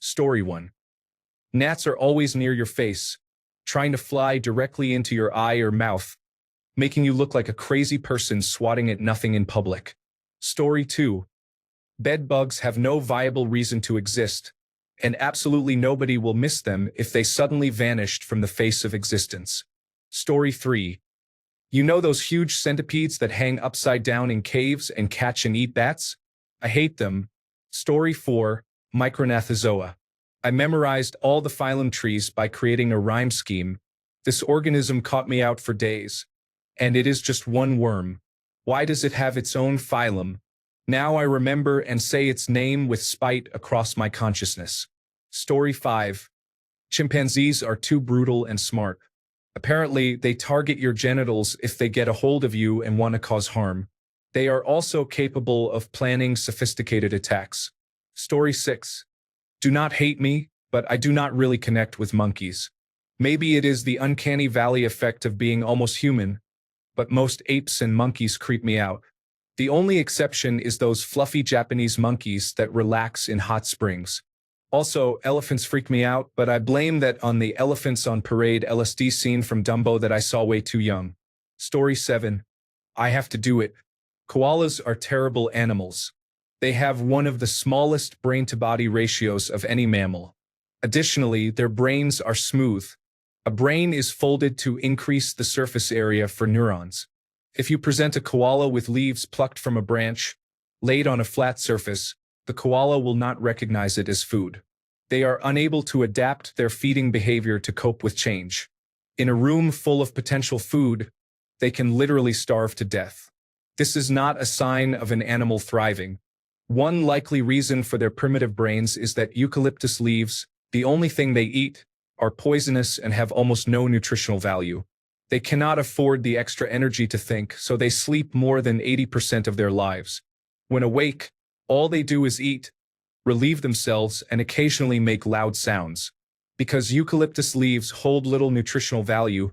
Story 1. Gnats are always near your face, trying to fly directly into your eye or mouth, making you look like a crazy person swatting at nothing in public. Story 2. Bed bugs have no viable reason to exist, and absolutely nobody will miss them if they suddenly vanished from the face of existence. Story 3. You know those huge centipedes that hang upside down in caves and catch and eat bats? I hate them. Story 4. Micronathozoa. I memorized all the phylum trees by creating a rhyme scheme. This organism caught me out for days. And it is just one worm. Why does it have its own phylum? Now I remember and say its name with spite across my consciousness. Story 5. Chimpanzees are too brutal and smart. Apparently, they target your genitals if they get a hold of you and want to cause harm. They are also capable of planning sophisticated attacks. Story 6. Do not hate me, but I do not really connect with monkeys. Maybe it is the uncanny valley effect of being almost human, but most apes and monkeys creep me out. The only exception is those fluffy Japanese monkeys that relax in hot springs. Also, elephants freak me out, but I blame that on the Elephants on Parade LSD scene from Dumbo that I saw way too young. Story 7. I have to do it. Koalas are terrible animals. They have one of the smallest brain-to-body ratios of any mammal. Additionally, their brains are smooth. A brain is folded to increase the surface area for neurons. If you present a koala with leaves plucked from a branch, laid on a flat surface, the koala will not recognize it as food. They are unable to adapt their feeding behavior to cope with change. In a room full of potential food, they can literally starve to death. This is not a sign of an animal thriving. One likely reason for their primitive brains is that eucalyptus leaves, the only thing they eat, are poisonous and have almost no nutritional value. They cannot afford the extra energy to think, so they sleep more than 80% of their lives. When awake, all they do is eat, relieve themselves, and occasionally make loud sounds. Because eucalyptus leaves hold little nutritional value,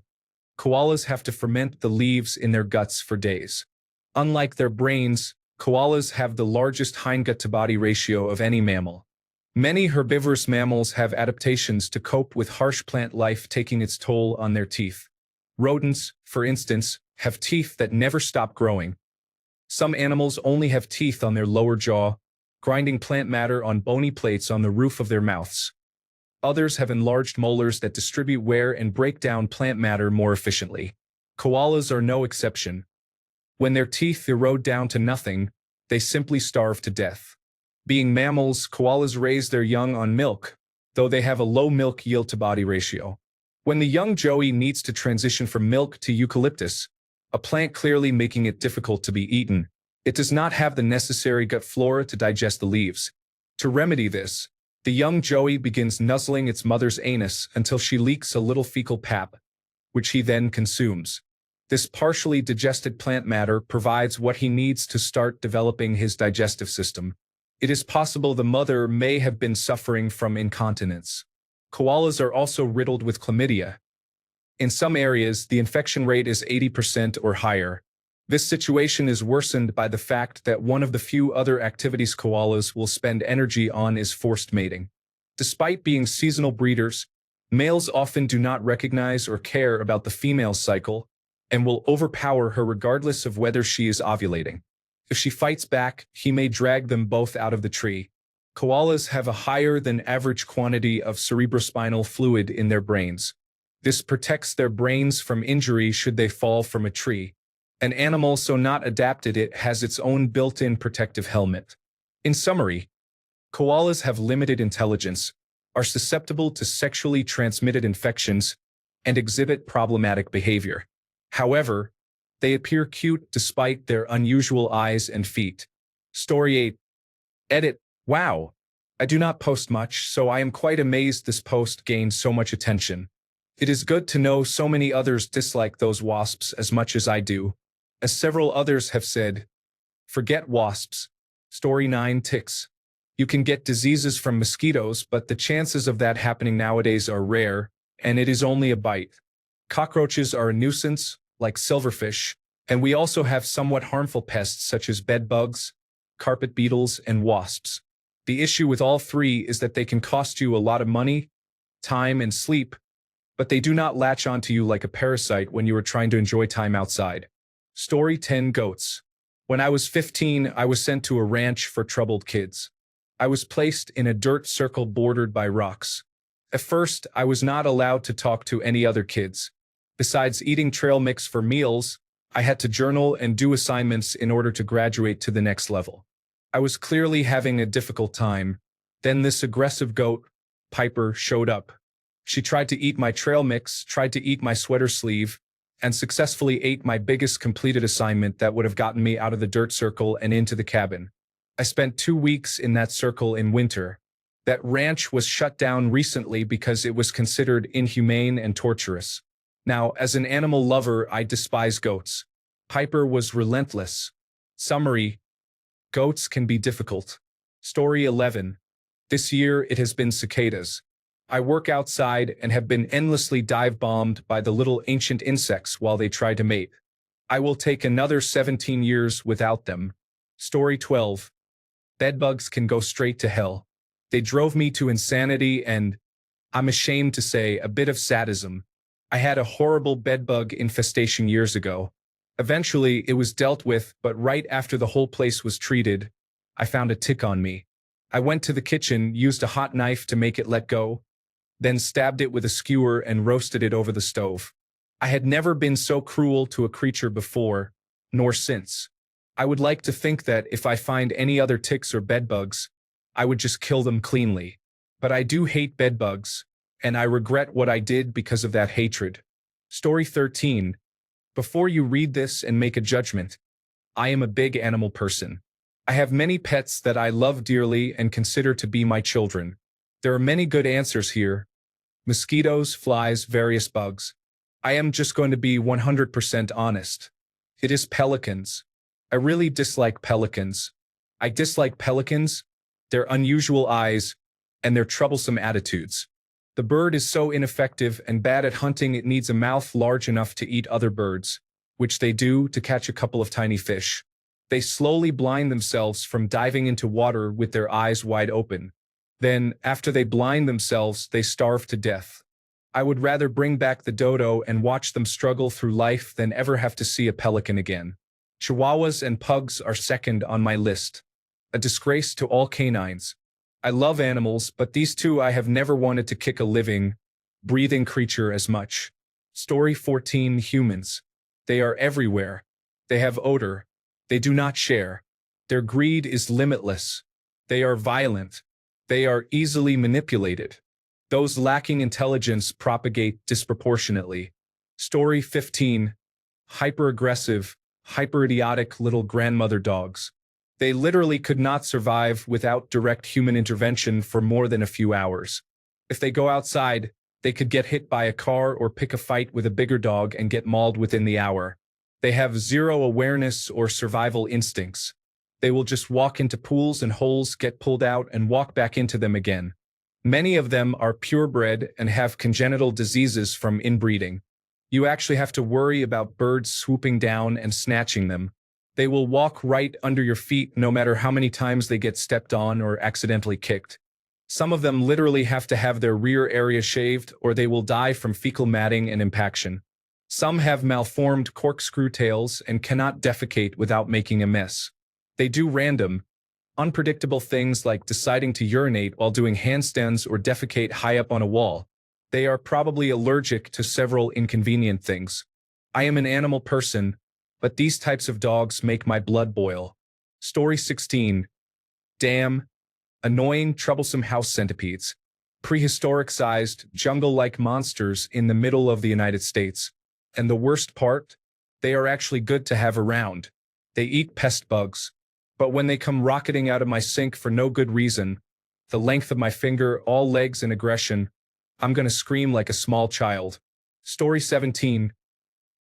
koalas have to ferment the leaves in their guts for days. Unlike their brains, koalas have the largest hindgut-to-body ratio of any mammal. Many herbivorous mammals have adaptations to cope with harsh plant life taking its toll on their teeth. Rodents, for instance, have teeth that never stop growing. Some animals only have teeth on their lower jaw, grinding plant matter on bony plates on the roof of their mouths. Others have enlarged molars that distribute wear and break down plant matter more efficiently. Koalas are no exception. When their teeth erode down to nothing, they simply starve to death. Being mammals, koalas raise their young on milk, though they have a low milk yield-to-body ratio. When the young joey needs to transition from milk to eucalyptus, a plant clearly making it difficult to be eaten, it does not have the necessary gut flora to digest the leaves. To remedy this, the young joey begins nuzzling its mother's anus until she leaks a little fecal pap, which he then consumes. This partially digested plant matter provides what he needs to start developing his digestive system. It is possible the mother may have been suffering from incontinence. Koalas are also riddled with chlamydia. In some areas, the infection rate is 80% or higher. This situation is worsened by the fact that one of the few other activities koalas will spend energy on is forced mating. Despite being seasonal breeders, males often do not recognize or care about the female's cycle and will overpower her regardless of whether she is ovulating. If she fights back, he may drag them both out of the tree. Koalas have a higher than average quantity of cerebrospinal fluid in their brains. This protects their brains from injury should they fall from a tree. An animal so not adapted it has its own built-in protective helmet. In summary, koalas have limited intelligence, are susceptible to sexually transmitted infections, and exhibit problematic behavior. However, they appear cute despite their unusual eyes and feet. Story 8. Edit. Wow. I do not post much, so I am quite amazed this post gained so much attention. It is good to know so many others dislike those wasps as much as I do. As several others have said, forget wasps. Story 9. Ticks. You can get diseases from mosquitoes, but the chances of that happening nowadays are rare, and it is only a bite. Cockroaches are a nuisance, like silverfish, and we also have somewhat harmful pests such as bed bugs, carpet beetles, and wasps. The issue with all three is that they can cost you a lot of money, time, and sleep, but they do not latch onto you like a parasite when you are trying to enjoy time outside. Story 10 Goats. When I was 15, I was sent to a ranch for troubled kids. I was placed in a dirt circle bordered by rocks. At first, I was not allowed to talk to any other kids. Besides eating trail mix for meals, I had to journal and do assignments in order to graduate to the next level. I was clearly having a difficult time. Then this aggressive goat, Piper, showed up. She tried to eat my trail mix, tried to eat my sweater sleeve, and successfully ate my biggest completed assignment that would have gotten me out of the dirt circle and into the cabin. I spent 2 weeks in that circle in winter. That ranch was shut down recently because it was considered inhumane and torturous. Now, as an animal lover, I despise goats. Piper was relentless. Summary: goats can be difficult. Story 11. This year it has been cicadas. I work outside and have been endlessly dive-bombed by the little ancient insects while they try to mate. I will take another 17 years without them. Story 12. Bedbugs can go straight to hell. They drove me to insanity and, I'm ashamed to say, a bit of sadism. I had a horrible bedbug infestation years ago. Eventually, it was dealt with, but right after the whole place was treated, I found a tick on me. I went to the kitchen, used a hot knife to make it let go, then stabbed it with a skewer and roasted it over the stove. I had never been so cruel to a creature before, nor since. I would like to think that if I find any other ticks or bedbugs, I would just kill them cleanly. But I do hate bedbugs, and I regret what I did because of that hatred. Story 13. Before you read this and make a judgment, I am a big animal person. I have many pets that I love dearly and consider to be my children. There are many good answers here. Mosquitoes, flies, various bugs. I am just going to be 100% honest. It is pelicans. I really dislike pelicans. I dislike pelicans, their unusual eyes, and their troublesome attitudes. The bird is so ineffective and bad at hunting it needs a mouth large enough to eat other birds, which they do to catch a couple of tiny fish. They slowly blind themselves from diving into water with their eyes wide open. Then, after they blind themselves, they starve to death. I would rather bring back the dodo and watch them struggle through life than ever have to see a pelican again. Chihuahuas and pugs are second on my list. A disgrace to all canines. I love animals, but these two I have never wanted to kick a living, breathing creature as much. Story 14 Humans. They are everywhere. They have odor. They do not share. Their greed is limitless. They are violent. They are easily manipulated. Those lacking intelligence propagate disproportionately. Story 15. Hyper-aggressive, hyper-idiotic little grandmother dogs. They literally could not survive without direct human intervention for more than a few hours. If they go outside, they could get hit by a car or pick a fight with a bigger dog and get mauled within the hour. They have zero awareness or survival instincts. They will just walk into pools and holes, get pulled out, and walk back into them again. Many of them are purebred and have congenital diseases from inbreeding. You actually have to worry about birds swooping down and snatching them. They will walk right under your feet no matter how many times they get stepped on or accidentally kicked. Some of them literally have to have their rear area shaved or they will die from fecal matting and impaction. Some have malformed corkscrew tails and cannot defecate without making a mess. They do random, unpredictable things like deciding to urinate while doing handstands or defecate high up on a wall. They are probably allergic to several inconvenient things. I am an animal person, but these types of dogs make my blood boil. Story 16. Damn. Annoying, troublesome house centipedes. Prehistoric-sized, jungle-like monsters in the middle of the United States. And the worst part? They are actually good to have around. They eat pest bugs. But when they come rocketing out of my sink for no good reason, the length of my finger, all legs and aggression, I'm gonna scream like a small child. Story 17.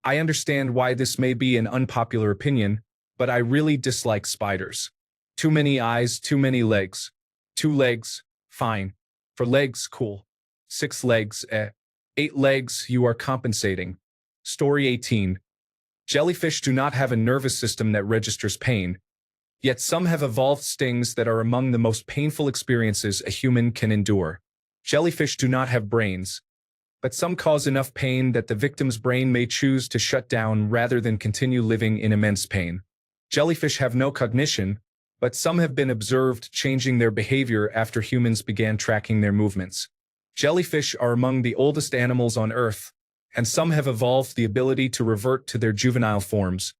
I understand why this may be an unpopular opinion, but I really dislike spiders. Too many eyes, too many legs. 2 legs, fine. For legs, cool. 6 legs, eh. 8 legs, you are compensating. Story 18. Jellyfish do not have a nervous system that registers pain. Yet some have evolved stings that are among the most painful experiences a human can endure. Jellyfish do not have brains, but some cause enough pain that the victim's brain may choose to shut down rather than continue living in immense pain. Jellyfish have no cognition, but some have been observed changing their behavior after humans began tracking their movements. Jellyfish are among the oldest animals on Earth, and some have evolved the ability to revert to their juvenile forms,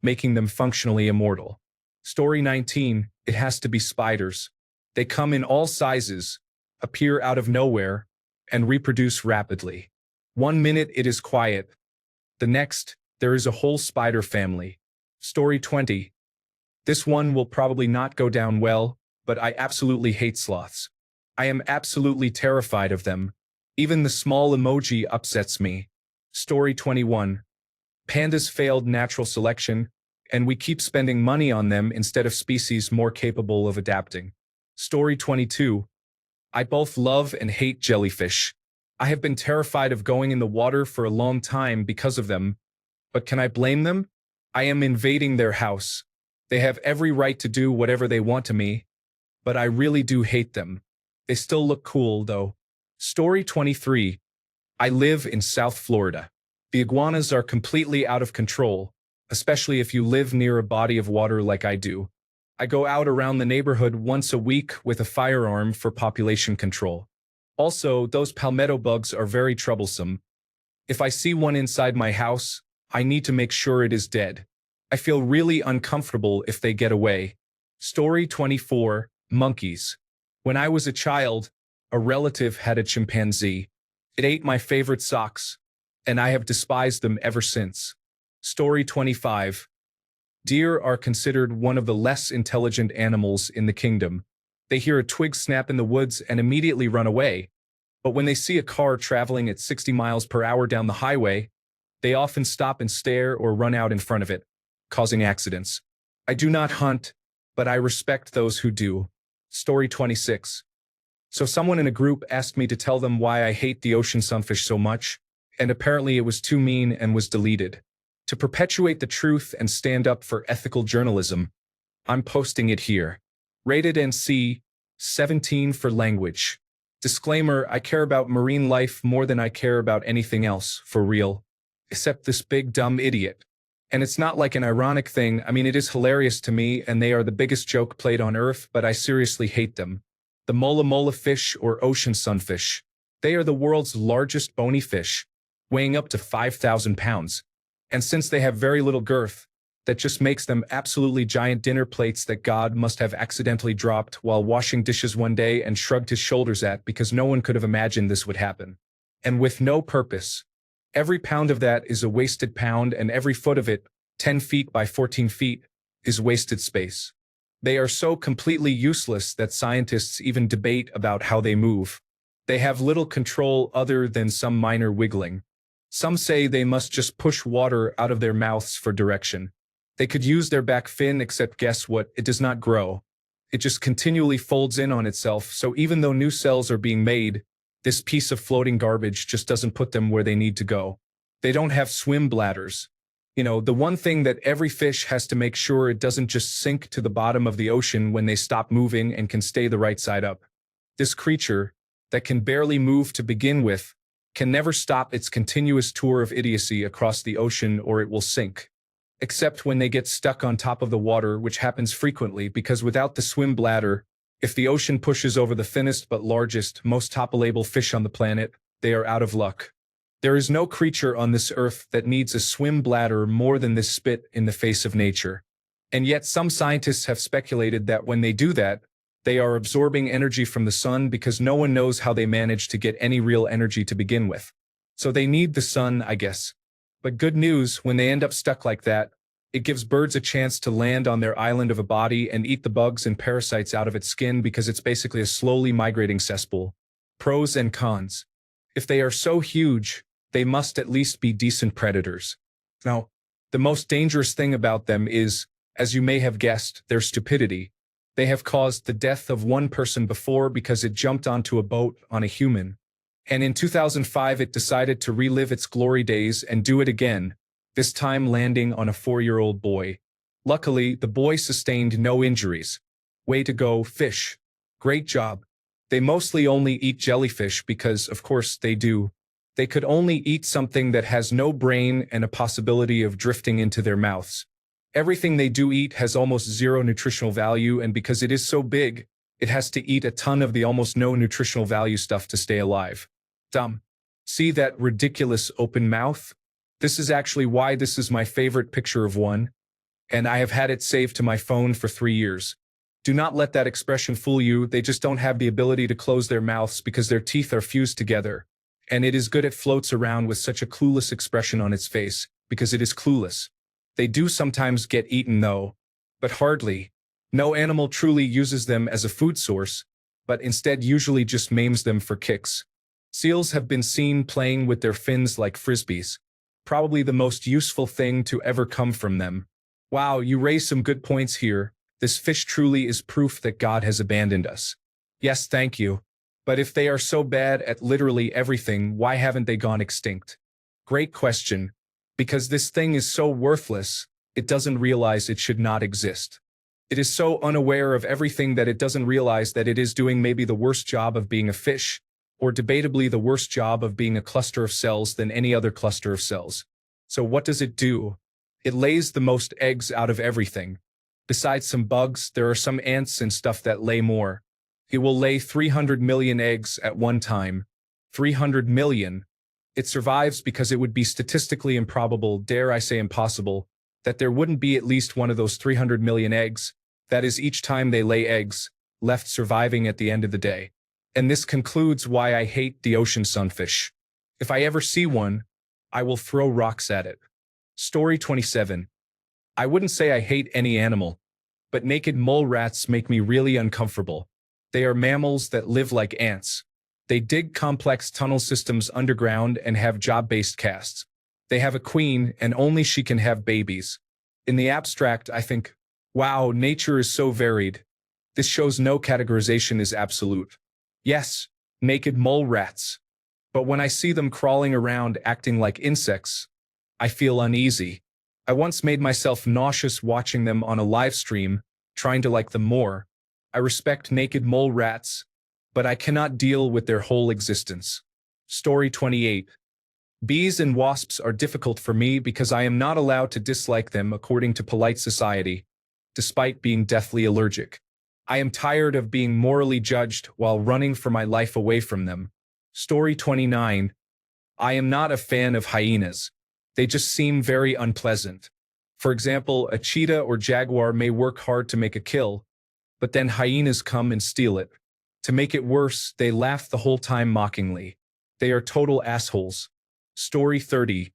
making them functionally immortal. Story 19, it has to be spiders. They come in all sizes, appear out of nowhere, and reproduce rapidly. 1 minute it is quiet. The next, there is a whole spider family. Story 20. This one will probably not go down well, but I absolutely hate sloths. I am absolutely terrified of them. Even the small emoji upsets me. Story 21. Pandas failed natural selection, and we keep spending money on them instead of species more capable of adapting. Story 22. I both love and hate jellyfish. I have been terrified of going in the water for a long time because of them, but can I blame them? I am invading their house. They have every right to do whatever they want to me, but I really do hate them. They still look cool, though. Story 23. I live in South Florida. The iguanas are completely out of control, especially if you live near a body of water like I do. I go out around the neighborhood once a week with a firearm for population control. Also, those palmetto bugs are very troublesome. If I see one inside my house, I need to make sure it is dead. I feel really uncomfortable if they get away. Story 24, monkeys. When I was a child, a relative had a chimpanzee. It ate my favorite socks, and I have despised them ever since. Story 25. Deer are considered one of the less intelligent animals in the kingdom. They hear a twig snap in the woods and immediately run away. But when they see a car traveling at 60 miles per hour down the highway, they often stop and stare or run out in front of it, causing accidents. I do not hunt, but I respect those who do. Story 26. So someone in a group asked me to tell them why I hate the ocean sunfish so much, and apparently it was too mean and was deleted. To perpetuate the truth and stand up for ethical journalism, I'm posting it here. Rated NC, 17 for language. Disclaimer, I care about marine life more than I care about anything else, for real. Except this big dumb idiot. And it's not like an ironic thing, I mean it is hilarious to me and they are the biggest joke played on Earth, but I seriously hate them. The mola mola fish or ocean sunfish. They are the world's largest bony fish, weighing up to 5,000 pounds. And since they have very little girth, that just makes them absolutely giant dinner plates that God must have accidentally dropped while washing dishes one day and shrugged his shoulders at because no one could have imagined this would happen. And with no purpose. Every pound of that is a wasted pound and every foot of it, 10 feet by 14 feet, is wasted space. They are so completely useless that scientists even debate about how they move. They have little control other than some minor wiggling. Some say they must just push water out of their mouths for direction. They could use their back fin, except guess what? It does not grow. It just continually folds in on itself, so even though new cells are being made, this piece of floating garbage just doesn't put them where they need to go. They don't have swim bladders. You know, the one thing that every fish has to make sure it doesn't just sink to the bottom of the ocean when they stop moving and can stay the right side up. This creature, that can barely move to begin with, can never stop its continuous tour of idiocy across the ocean or it will sink. Except when they get stuck on top of the water, which happens frequently because without the swim bladder, if the ocean pushes over the thinnest but largest, most topolable fish on the planet, they are out of luck. There is no creature on this earth that needs a swim bladder more than this spit in the face of nature. And yet some scientists have speculated that when they do that, they are absorbing energy from the sun because no one knows how they manage to get any real energy to begin with. So they need the sun, I guess. But good news, when they end up stuck like that, it gives birds a chance to land on their island of a body and eat the bugs and parasites out of its skin because it's basically a slowly migrating cesspool. Pros and cons. If they are so huge, they must at least be decent predators. Now, the most dangerous thing about them is, as you may have guessed, their stupidity. They have caused the death of one person before because it jumped onto a boat on a human. And in 2005 it decided to relive its glory days and do it again, this time landing on a 4-year-old boy. Luckily, the boy sustained no injuries. Way to go, fish. Great job. They mostly only eat jellyfish because, of course, they do. They could only eat something that has no brain and a possibility of drifting into their mouths. Everything they do eat has almost zero nutritional value, and because it is so big, it has to eat a ton of the almost no nutritional value stuff to stay alive. Dumb. See that ridiculous open mouth? This is actually why this is my favorite picture of one, and I have had it saved to my phone for 3 years. Do not let that expression fool you. They just don't have the ability to close their mouths because their teeth are fused together. And it is good it floats around with such a clueless expression on its face, because it is clueless. They do sometimes get eaten though, but hardly. No animal truly uses them as a food source, but instead usually just maims them for kicks. Seals have been seen playing with their fins like frisbees. Probably the most useful thing to ever come from them. Wow, you raise some good points here. This fish truly is proof that God has abandoned us. Yes, thank you. But if they are so bad at literally everything, why haven't they gone extinct? Great question. Because this thing is so worthless, it doesn't realize it should not exist. It is so unaware of everything that it doesn't realize that it is doing maybe the worst job of being a fish, or debatably the worst job of being a cluster of cells than any other cluster of cells. So what does it do? It lays the most eggs out of everything. Besides some bugs, there are some ants and stuff that lay more. It will lay 300 million eggs at one time. 300 million. It survives because it would be statistically improbable, dare I say impossible, that there wouldn't be at least one of those 300 million eggs, that is each time they lay eggs, left surviving at the end of the day. And this concludes why I hate the ocean sunfish. If I ever see one, I will throw rocks at it. Story 27. I wouldn't say I hate any animal, but naked mole rats make me really uncomfortable. They are mammals that live like ants. They dig complex tunnel systems underground and have job-based castes. They have a queen, and only she can have babies. In the abstract, I think, wow, nature is so varied. This shows no categorization is absolute. Yes, naked mole rats. But when I see them crawling around acting like insects, I feel uneasy. I once made myself nauseous watching them on a live stream, trying to like them more. I respect naked mole rats, but I cannot deal with their whole existence. Story 28. Bees and wasps are difficult for me because I am not allowed to dislike them according to polite society, despite being deathly allergic. I am tired of being morally judged while running for my life away from them. Story 29. I am not a fan of hyenas. They just seem very unpleasant. For example, a cheetah or jaguar may work hard to make a kill, but then hyenas come and steal it. To make it worse, they laugh the whole time mockingly. They are total assholes. Story 30.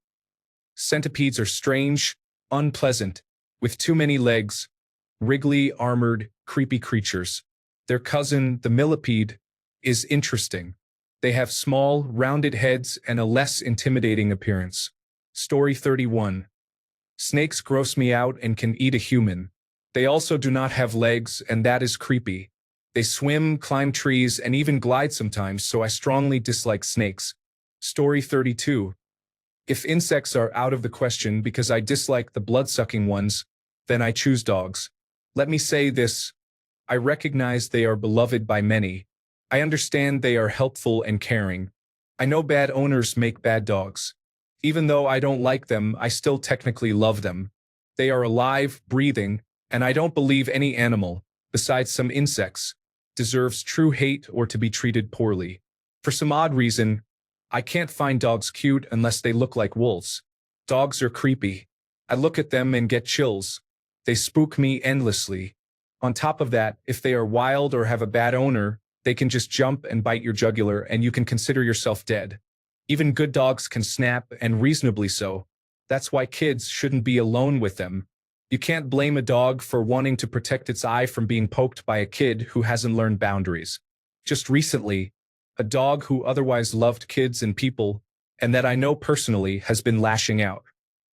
Centipedes are strange, unpleasant, with too many legs, wriggly, armored, creepy creatures. Their cousin, the millipede, is interesting. They have small, rounded heads and a less intimidating appearance. Story 31. Snakes gross me out and can eat a human. They also do not have legs, and that is creepy. They swim, climb trees, and even glide sometimes, so I strongly dislike snakes. Story 32. If insects are out of the question because I dislike the blood-sucking ones, then I choose dogs. Let me say this. I recognize they are beloved by many. I understand they are helpful and caring. I know bad owners make bad dogs. Even though I don't like them, I still technically love them. They are alive, breathing, and I don't believe any animal, besides some insects, deserves true hate or to be treated poorly. For some odd reason, I can't find dogs cute unless they look like wolves. Dogs are creepy. I look at them and get chills. They spook me endlessly. On top of that, if they are wild or have a bad owner, they can just jump and bite your jugular and you can consider yourself dead. Even good dogs can snap, and reasonably so. That's why kids shouldn't be alone with them. You can't blame a dog for wanting to protect its eye from being poked by a kid who hasn't learned boundaries. Just recently, a dog who otherwise loved kids and people, and that I know personally, has been lashing out.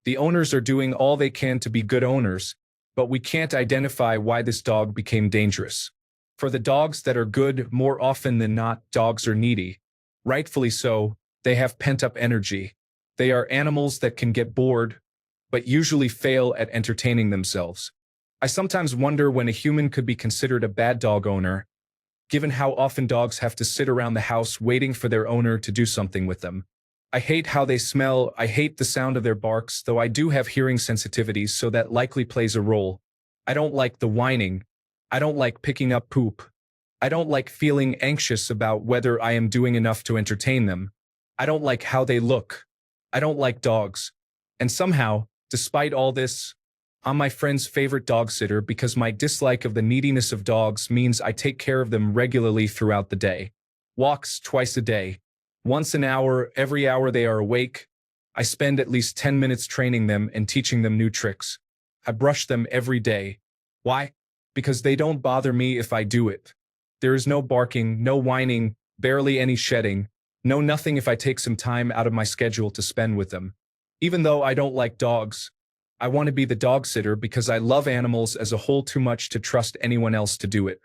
The owners are doing all they can to be good owners, but we can't identify why this dog became dangerous. For the dogs that are good, more often than not, dogs are needy. Rightfully so, they have pent-up energy. They are animals that can get bored, but usually fail at entertaining themselves. I sometimes wonder when a human could be considered a bad dog owner, given how often dogs have to sit around the house waiting for their owner to do something with them. I hate how they smell, I hate the sound of their barks, though I do have hearing sensitivities, so that likely plays a role. I don't like the whining. I don't like picking up poop. I don't like feeling anxious about whether I am doing enough to entertain them. I don't like how they look. I don't like dogs. And somehow, despite all this, I'm my friend's favorite dog sitter because my dislike of the neediness of dogs means I take care of them regularly throughout the day. Walks twice a day. Once an hour, every hour they are awake. I spend at least 10 minutes training them and teaching them new tricks. I brush them every day. Why? Because they don't bother me if I do it. There is no barking, no whining, barely any shedding, no nothing if I take some time out of my schedule to spend with them. Even though I don't like dogs, I want to be the dog sitter because I love animals as a whole too much to trust anyone else to do it.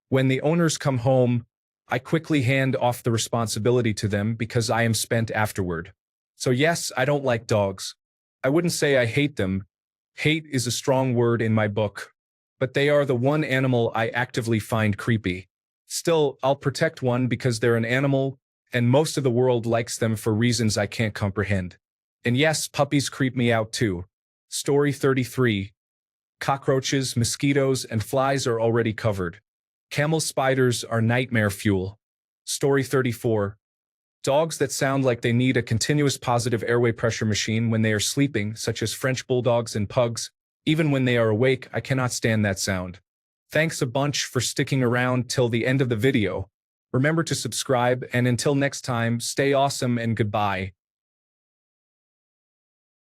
When the owners come home, I quickly hand off the responsibility to them because I am spent afterward. So yes, I don't like dogs. I wouldn't say I hate them. Hate is a strong word in my book. But they are the one animal I actively find creepy. Still, I'll protect one because they're an animal, and most of the world likes them for reasons I can't comprehend. And yes, puppies creep me out too. Story 33. Cockroaches, mosquitoes, and flies are already covered. Camel spiders are nightmare fuel. Story 34. Dogs that sound like they need a continuous positive airway pressure machine when they are sleeping, such as French bulldogs and pugs. Even when they are awake, I cannot stand that sound. Thanks a bunch for sticking around till the end of the video. Remember to subscribe, and until next time, stay awesome and goodbye.